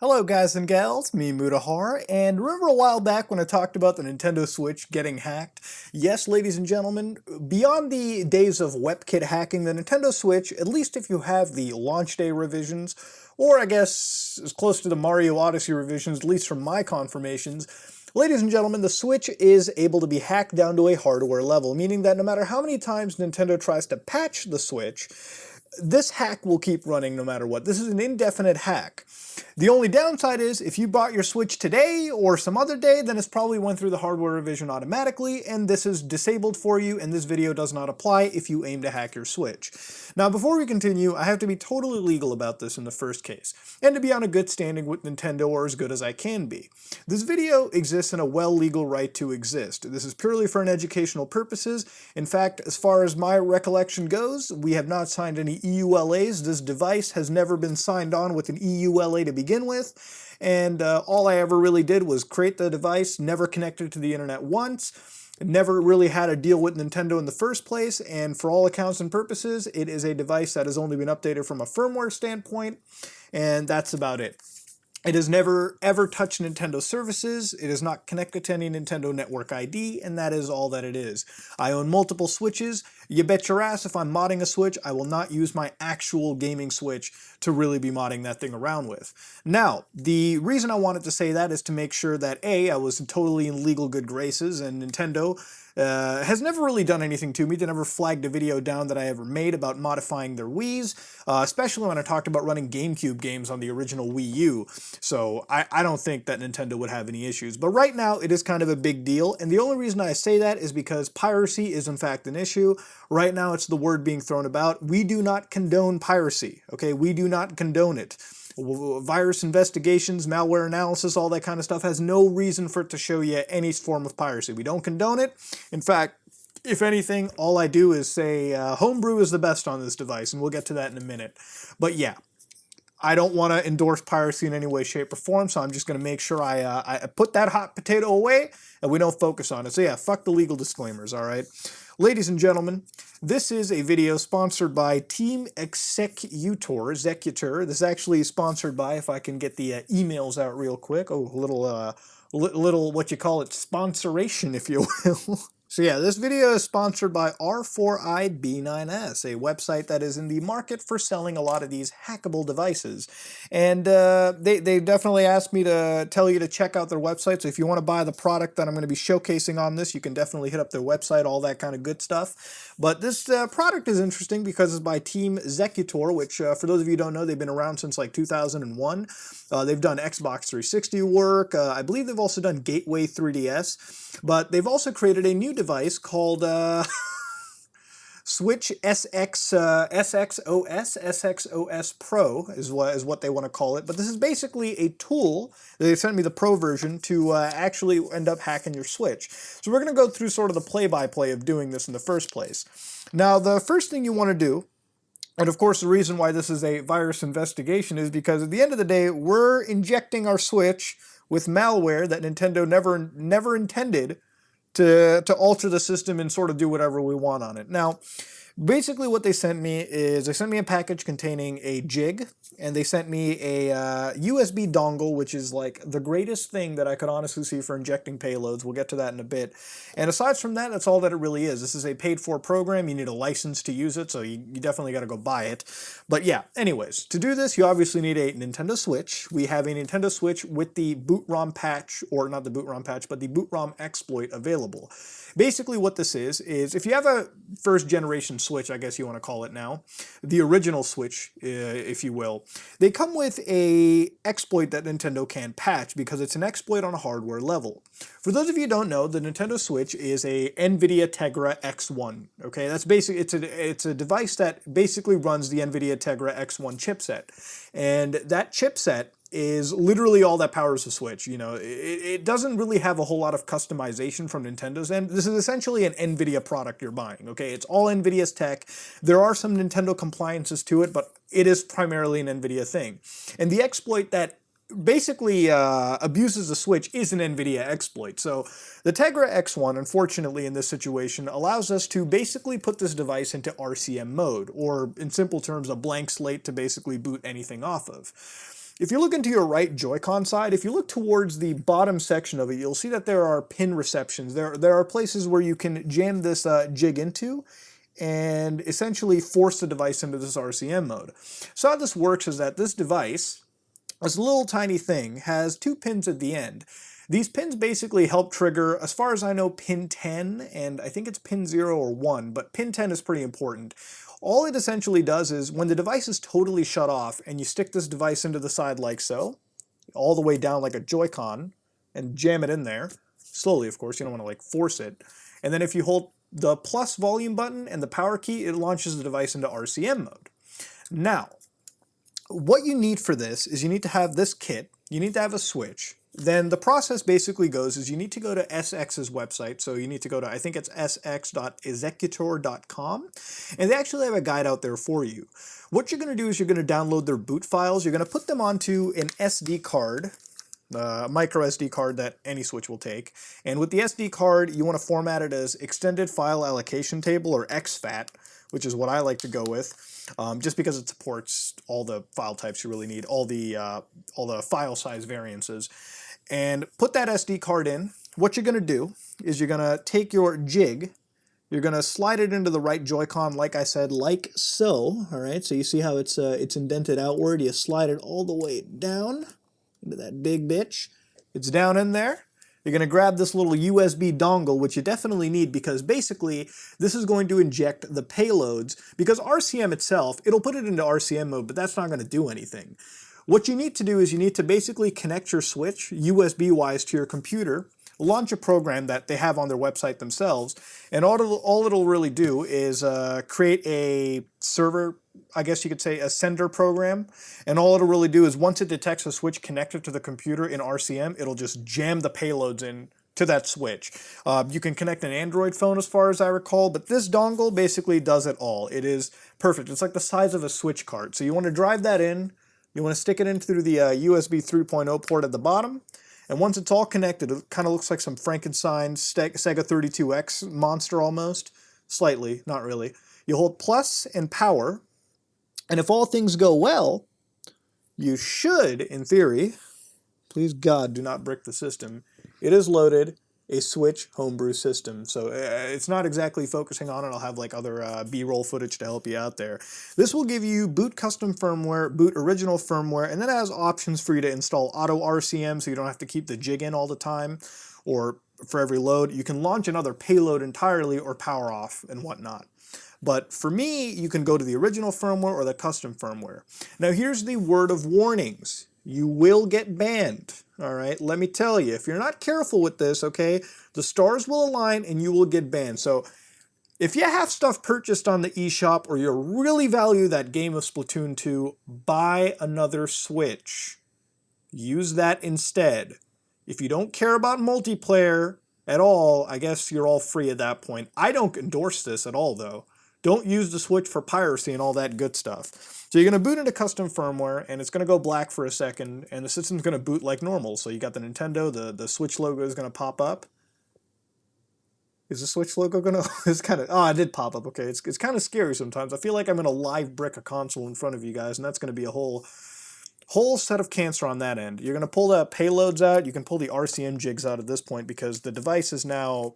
Hello guys and gals, me Mutahar, and remember a while back when I talked about the Nintendo Switch getting hacked? Yes, ladies and gentlemen, beyond the days of WebKit hacking, the Nintendo Switch, at least if you have the launch day revisions, or I guess as close to the Mario Odyssey revisions, at least from my confirmations, ladies and gentlemen, the Switch is able to be hacked down to a hardware level, meaning that no matter how many times Nintendo tries to patch the Switch, this hack will keep running no matter what. This is an indefinite hack. The only downside is if you bought your Switch today or some other day, then it's probably went through the hardware revision automatically, and this is disabled for you, and this video does not apply if you aim to hack your Switch. Now, before we continue, I have to be totally legal about this in the first case, and to be on a good standing with Nintendo, or as good as I can be. This video exists in a well-legal right to exist. This is purely for an educational purposes. In fact, as far as my recollection goes, we have not signed any EULAs. This device has never been signed on with an EULA to begin with, and all I ever really did was create the device, never connected to the internet once, never really had a deal with Nintendo in the first place, and for all accounts and purposes, it is a device that has only been updated from a firmware standpoint, and that's about it. It has never ever touched Nintendo services, it is not connected to any Nintendo Network ID, and that is all that it is. I own multiple Switches. You bet your ass if I'm modding a Switch, I will not use my actual gaming Switch to really be modding that thing around with. Now, the reason I wanted to say that is to make sure that A, I was totally in legal good graces, and Nintendo has never really done anything to me. They never flagged a video down that I ever made about modifying their Wiis, especially when I talked about running GameCube games on the original Wii U. So I don't think that Nintendo would have any issues. But right now, it is kind of a big deal, and the only reason I say that is because piracy is in fact an issue. Right now, it's the word being thrown about. We do not condone piracy, okay? We do not condone it. Virus investigations, malware analysis, all that kind of stuff has no reason for it to show you any form of piracy. We don't condone it. In fact, if anything, all I do is say homebrew is the best on this device, and we'll get to that in a minute. But yeah, I don't want to endorse piracy in any way, shape, or form, so I'm just going to make sure I put that hot potato away and we don't focus on it. So yeah, fuck the legal disclaimers, all right? Ladies and gentlemen, this is a video sponsored by Team Executor. This is actually sponsored by, if I can get the emails out real quick, a little what you call it, sponsoration, if you will. So yeah, this video is sponsored by R4iB9S, a website that is in the market for selling a lot of these hackable devices. And they definitely asked me to tell you to check out their website, so if you want to buy the product that I'm going to be showcasing on this, you can definitely hit up their website, all that kind of good stuff. But this product is interesting because it's by Team Executor, which for those of you who don't know, they've been around since like 2001. They've done Xbox 360 work, I believe they've also done Gateway 3DS, but they've also created a new device called Switch SXOS Pro is what they want to call it. But this is basically a tool. They sent me the Pro version to actually end up hacking your Switch. So we're going to go through sort of the play-by-play of doing this in the first place. Now, the first thing you want to do, and of course the reason why this is a virus investigation is because at the end of the day, we're injecting our Switch with malware that Nintendo never intended to alter the system and sort of do whatever we want on it. Now, basically what they sent me is they sent me a package containing a jig, and they sent me a USB dongle, which is like the greatest thing that I could honestly see for injecting payloads. We'll get to that in a bit. And aside from that, that's all that it really is. This is a paid-for program. You need a license to use it, so you definitely got to go buy it. But yeah, anyways, to do this, you obviously need a Nintendo Switch. We have a Nintendo Switch with the boot ROM patch, or not the boot ROM patch, but the boot ROM exploit available. Basically what this is if you have a first generation Switch, I guess you want to call it now, the original Switch, if you will, they come with a exploit that Nintendo can patch because it's an exploit on a hardware level. For those of you who don't know, the Nintendo Switch is a NVIDIA Tegra X1. Okay, that's basically it's a device that basically runs the NVIDIA Tegra X1 chipset, and that chipset is literally all that powers the Switch. You know, it doesn't really have a whole lot of customization from Nintendo's end. This is essentially an NVIDIA product you're buying, okay? It's all NVIDIA's tech. There are some Nintendo compliances to it, but it is primarily an NVIDIA thing. And the exploit that basically abuses the Switch is an NVIDIA exploit. So the Tegra X1, unfortunately in this situation, allows us to basically put this device into RCM mode, or in simple terms, a blank slate to basically boot anything off of. if you look into your right Joy-Con side, if you look towards the bottom section of it, you'll see that there are pin receptions. There are places where you can jam this jig into and essentially force the device into this RCM mode. So how this works is that this device, this little tiny thing, has 2 pins at the end. These pins basically help trigger, as far as I know, pin 10, and I think it's pin 0 or 1, but pin 10 is pretty important. All it essentially does is, when the device is totally shut off, and you stick this device into the side like so, all the way down like a Joy-Con, and jam it in there, slowly of course, you don't want to like force it, and then if you hold the plus volume button and the power key, it launches the device into RCM mode. Now, what you need for this is you need to have this kit, you need to have a switch. Then the process basically goes is you need to go to SX's website, so you need to go to, I think it's sx.executor.com, and they actually have a guide out there for you. What you're going to do is you're going to download their boot files, you're going to put them onto an SD card, micro SD card that any Switch will take, and with the SD card you want to format it as Extended File Allocation Table, or exFAT, which is what I like to go with, just because it supports all the file types you really need, all the file size variances. And put that SD card in. What you're going to do is you're going to take your jig, you're going to slide it into the right Joy-Con, like I said, like so. All right, so you see how it's indented outward. You slide it all the way down into that big bitch. It's down in there. You're going to grab this little USB dongle, which you definitely need because basically this is going to inject the payloads, because RCM itself, it'll put it into RCM mode, but that's not going to do anything. What you need to do is you need to basically connect your Switch USB-wise to your computer, launch a program that they have on their website themselves, and all it'll really do is create a server, I guess you could say a sender program, and all it'll really do is once it detects a Switch connected to the computer in RCM, it'll just jam the payloads in to that Switch. You can connect an Android phone as far as I recall, but this dongle basically does it all. It is perfect. It's like the size of a Switch cart. So you want to drive that in, you want to stick it in through the USB 3.0 port at the bottom, and once it's all connected, it kind of looks like some Frankenstein Sega 32X monster almost. Slightly, not really. You hold plus and power, and if all things go well, you should, in theory, please God do not brick the system, it is loaded a Switch homebrew system. So it's not exactly focusing on it. I'll have like other B-roll footage to help you out there. This will give you boot custom firmware, boot original firmware, and then it has options for you to install auto RCM so you don't have to keep the jig in all the time, or for every load. You can launch another payload entirely or power off and whatnot. But for me, you can go to the original firmware or the custom firmware. Now here's the word of warnings. You will get banned. All right, let me tell you, if you're not careful with this, okay, the stars will align and you will get banned. So if you have stuff purchased on the eShop or you really value that game of Splatoon 2, buy another Switch. Use that instead. If you don't care about multiplayer at all, I guess you're all free at that point. I don't endorse this at all, though. Don't use the Switch for piracy and all that good stuff. So you're going to boot into custom firmware, and it's going to go black for a second, and the system's going to boot like normal. So you got the Nintendo, the Switch logo is going to pop up. Is the Switch logo going to... It's kind of... Oh, it did pop up. Okay, it's kind of scary sometimes. I feel like I'm going to live brick a console in front of you guys, and that's going to be a whole set of cancer on that end. You're going to pull the payloads out. You can pull the RCM jigs out at this point because the device is now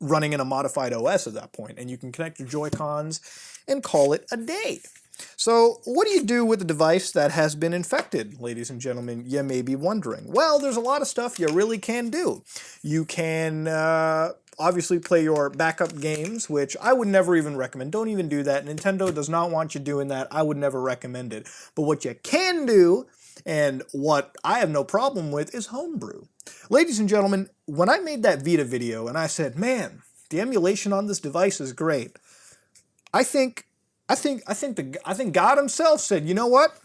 running in a modified OS at that point, and you can connect your Joy-Cons and call it a day. So what do you do with a device that has been infected, ladies and gentlemen? You may be wondering. Well, there's a lot of stuff you really can do. You can obviously play your backup games, which I would never even recommend. Don't even do that. Nintendo does not want you doing that. I would never recommend it. But what you can do, and what I have no problem with, is homebrew. Ladies and gentlemen, when I made that Vita video and I said, man, the emulation on this device is great, I think God himself said, you know what?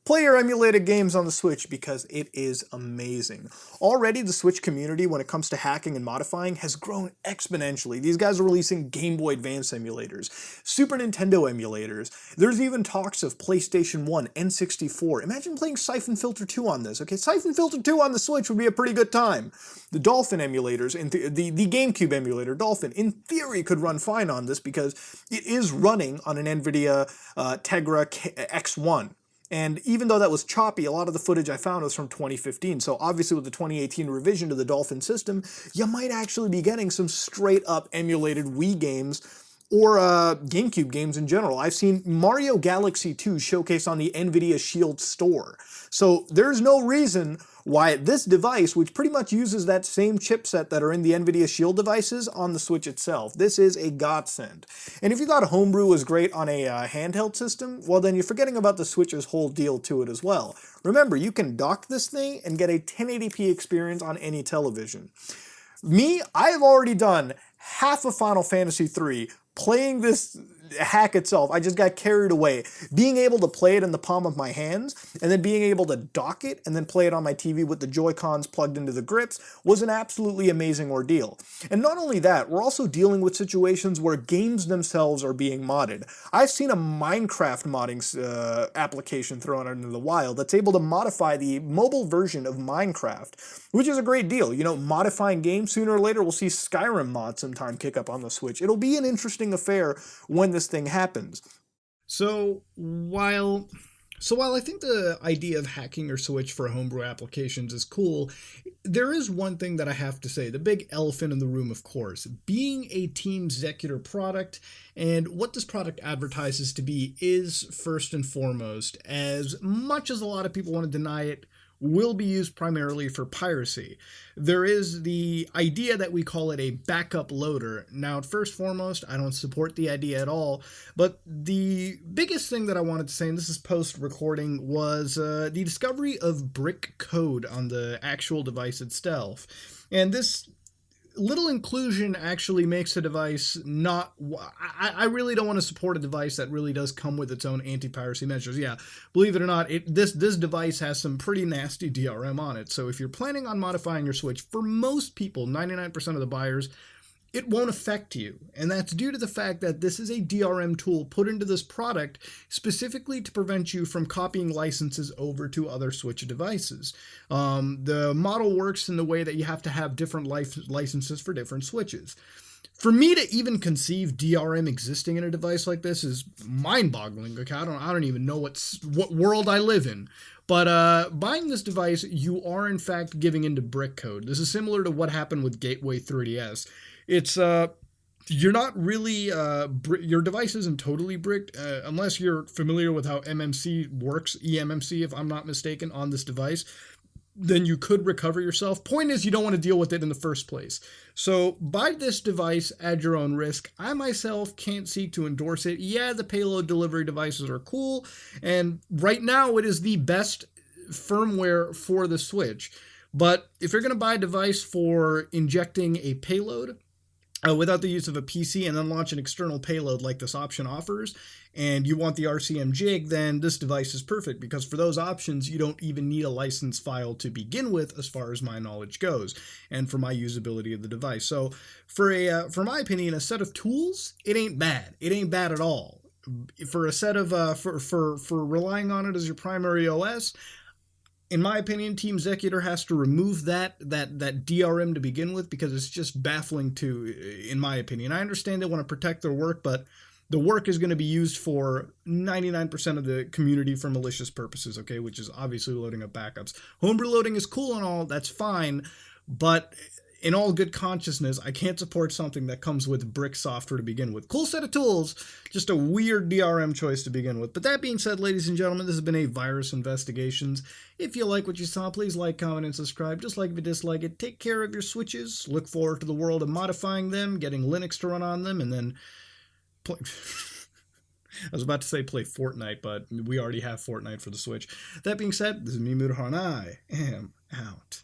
Play your emulated games on the Switch because it is amazing. Already the Switch community, when it comes to hacking and modifying, has grown exponentially. These guys are releasing Game Boy Advance emulators, Super Nintendo emulators. There's even talks of PlayStation 1, N64. Imagine playing Siphon Filter 2 on this, okay? Siphon Filter 2 on the Switch would be a pretty good time. The Dolphin emulators, the GameCube emulator, Dolphin, in theory could run fine on this because it is running on an NVIDIA Tegra X1. And even though that was choppy, a lot of the footage I found was from 2015. So obviously with the 2018 revision to the Dolphin system, you might actually be getting some straight up emulated Wii games or GameCube games in general. I've seen Mario Galaxy 2 showcased on the NVIDIA Shield store. So there's no reason why this device, which pretty much uses that same chipset that are in the NVIDIA Shield devices on the Switch itself, this is a godsend. And if you thought Homebrew was great on a handheld system, well then you're forgetting about the Switch's whole deal to it as well. Remember, you can dock this thing and get a 1080p experience on any television. Me, I have already done half of Final Fantasy III playing this hack itself. I just got carried away. Being able to play it in the palm of my hands, and then being able to dock it and then play it on my TV with the Joy-Cons plugged into the grips was an absolutely amazing ordeal. And not only that, we're also dealing with situations where games themselves are being modded. I've seen a Minecraft modding application thrown out into the wild that's able to modify the mobile version of Minecraft, which is a great deal. You know, modifying games, sooner or later we'll see Skyrim mods sometime kick up on the Switch. It'll be an interesting affair when this thing happens. So while I think the idea of hacking your Switch for homebrew applications is cool, there is one thing that I have to say, the big elephant in the room, of course. Being a Team Zecutor product, and what this product advertises to be is, first and foremost, as much as a lot of people want to deny it, will be used primarily for piracy. There is the idea that we call it a backup loader. Now, first and foremost, I don't support the idea at all, but the biggest thing that I wanted to say, and this is post-recording, was the discovery of brick code on the actual device itself. And this little inclusion actually makes the device not... I really don't want to support a device that really does come with its own anti-piracy measures. Yeah, believe it or not, this device has some pretty nasty DRM on it. So if you're planning on modifying your Switch, for most people, 99% of the buyers, it won't affect you. And that's due to the fact that this is a DRM tool put into this product specifically to prevent you from copying licenses over to other Switch devices. The model works in the way that you have to have different licenses for different Switches. For me to even conceive DRM existing in a device like this is mind-boggling. Okay, I don't even know what world I live in. But buying this device, you are in fact giving into brick code. This is similar to what happened with Gateway 3DS. It's you're not really your device isn't totally bricked unless you're familiar with how MMC works, eMMC if I'm not mistaken, on this device. Then you could recover yourself. Point is, you don't want to deal with it in the first place. So buy this device at your own risk. I myself can't seek to endorse it. Yeah, the payload delivery devices are cool, and right now it is the best firmware for the Switch. But if you're going to buy a device for injecting a payload, without the use of a PC and then launch an external payload like this option offers, and you want the RCM jig, then this device is perfect, because for those options, you don't even need a license file to begin with, as far as my knowledge goes, and for my usability of the device. So for my opinion, a set of tools, it ain't bad. It ain't bad at all. For a set of, for relying on it as your primary OS, in my opinion, Team Zecutor has to remove that DRM to begin with, because it's just baffling in my opinion. I understand they want to protect their work, but the work is going to be used for 99% of the community for malicious purposes, okay, which is obviously loading up backups. Homebrew loading is cool and all, that's fine, but in all good consciousness, I can't support something that comes with brick software to begin with. Cool set of tools, just a weird DRM choice to begin with. But that being said, ladies and gentlemen, this has been a Virus Investigations. If you like what you saw, please like, comment, and subscribe. Just like if you dislike it, take care of your Switches. Look forward to the world of modifying them, getting Linux to run on them, and then play... I was about to say play Fortnite, but we already have Fortnite for the Switch. That being said, this is me, Mudahar, and I am out.